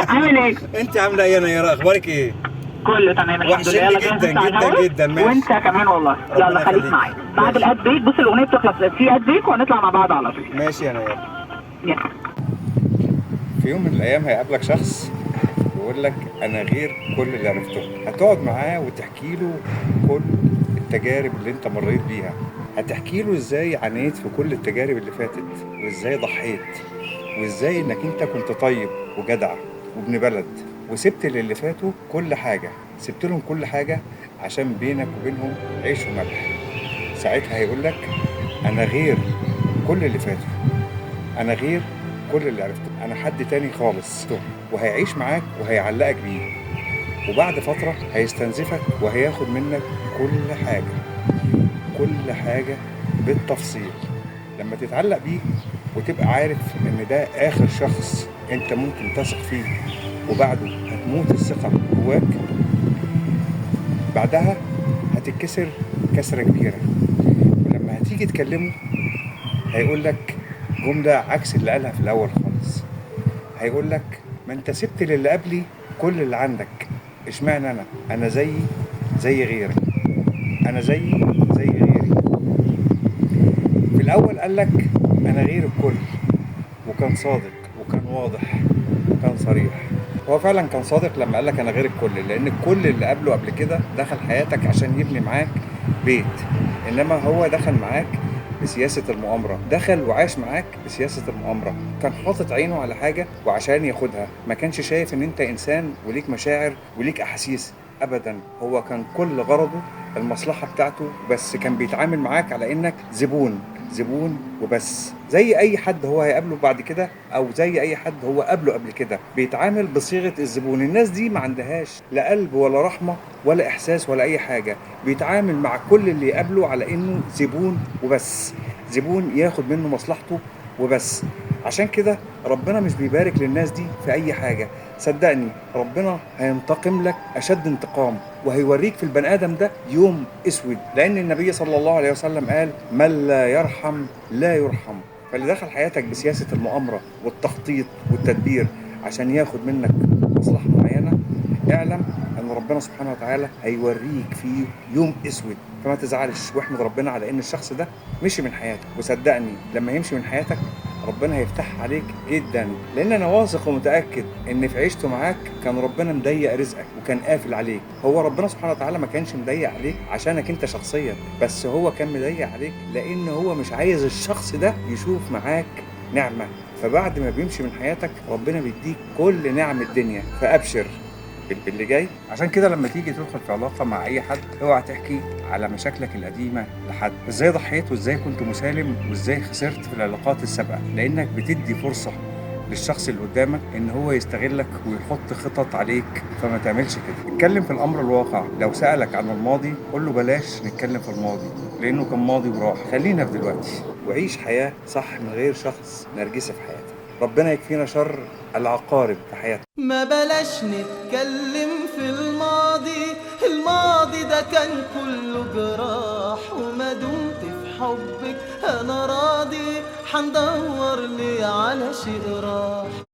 عامل ايه؟ انت عامله ايه يا نيره؟ اخبارك ايه؟ كله تمام الحمد لله. وحشني يلا جدا جاهز نطلع جدا الأول؟ جدا. ماشي وانت كمان والله. ربنا يلا خليك يخليك. معايا بعد ماشي. الاد بريك. بص الاغنيه بتخلص في اد بريك وهنطلع مع بعض على طول. ماشي يا نيره. يلا. في يوم من الايام هيقابلك شخص يقول لك انا غير كل اللي عرفته. هتقعد معاه وتحكي له كل التجارب اللي انت مريت بيها. هتحكي له ازاي عانيت في كل التجارب اللي فاتت، وازاي ضحيت، وازاي انك انت كنت طيب وجدع وابن بلد، وسبت للي فاتوا كل حاجة. سبت لهم كل حاجة عشان بينك وبينهم عيش وملح. ساعتها هيقول لك انا غير كل اللي فاتوا، انا غير كل اللي عرفته، انا حد تاني خالص. وهيعيش معاك وهيعلقك بيه، وبعد فترة هيستنزفك وهياخد منك كل حاجة، كل حاجة بالتفصيل. لما تتعلق بيه وتبقى عارف ان ده اخر شخص انت ممكن تثق فيه، وبعده هتموت الثقة جواك، بعدها هتتكسر كسرة كبيرة. ولما هتيجي تكلمه هيقول لك جملة عكس اللي قالها في الأول خالص. هيقول لك ما انت سبت للي قبلي كل اللي عندك، اشمعنى انا زي غيري، انا زي غيري. في الأول قال لك انا غير الكل، وكان صادق وكان واضح وكان صريح. هو فعلا كان صادق لما قال لك انا غير الكل، لان الكل اللي قبله قبل كده دخل حياتك عشان يبني معاك بيت، انما هو دخل معاك بسياسة المؤامرة. دخل وعاش معاك بسياسة المؤامرة. كان حاطط عينه على حاجة وعشان ياخدها. ما كانش شايف ان انت انسان وليك مشاعر وليك احاسيس ابدا. هو كان كل غرضه المصلحة بتاعته بس. كان بيتعامل معاك على انك زبون، زبون وبس. زي اي حد هو هيقابله بعد كده، او زي اي حد هو قابله قبل كده، بيتعامل بصيغة الزبون. الناس دي ما عندهاش لا قلب ولا رحمة ولا احساس ولا اي حاجة. بيتعامل مع كل اللي يقابله على انه زبون وبس، زبون ياخد منه مصلحته وبس. عشان كده ربنا مش بيبارك للناس دي في اي حاجة. صدقني ربنا هينتقم لك اشد انتقام، وهيوريك في البني ادم ده يوم اسود. لان النبي صلى الله عليه وسلم قال من لا يرحم لا يرحم. فاللي دخل حياتك بسياسة المؤامرة والتخطيط والتدبير عشان ياخد منك مصلحة معينة، اعلم ان ربنا سبحانه وتعالى هيوريك فيه يوم اسود. فما تزعلش، واحمد ربنا على ان الشخص ده مشي من حياتك. وصدقني لما يمشي من حياتك ربنا هيفتح عليك جدا، لان انا واثق ومتاكد ان في عيشته معاك كان ربنا مضيق رزقك وكان قافل عليك. هو ربنا سبحانه وتعالى ما كانش مضيق عليك عشانك انت شخصيا، بس هو كان مضيق عليك لان هو مش عايز الشخص ده يشوف معاك نعمه. فبعد ما بيمشي من حياتك ربنا بيديك كل نعم الدنيا. فابشر باللي جاي. عشان كده لما تيجي تدخل في علاقه مع اي حد اوعى تحكي على مشاكلك القديمه لحد، ازاي ضحيت وازاي كنت مسالم وازاي خسرت في العلاقات السابقه، لانك بتدي فرصه للشخص اللي قدامك ان هو يستغلك ويحط خطط عليك. فما تعملش كده. اتكلم في الامر الواقع. لو سالك عن الماضي قول له بلاش نتكلم في الماضي لانه كان ماضي وراح. خلينا في دلوقتي وعيش حياه صح من غير شخص نرجسي في حياتك. ربنا يكفينا شر العقارب في حياتنا. ما بلاش نتكلم في الماضي، الماضي ده كان كله جراح. وما دمت في حبك انا راضي، حندور لي على شيء راح.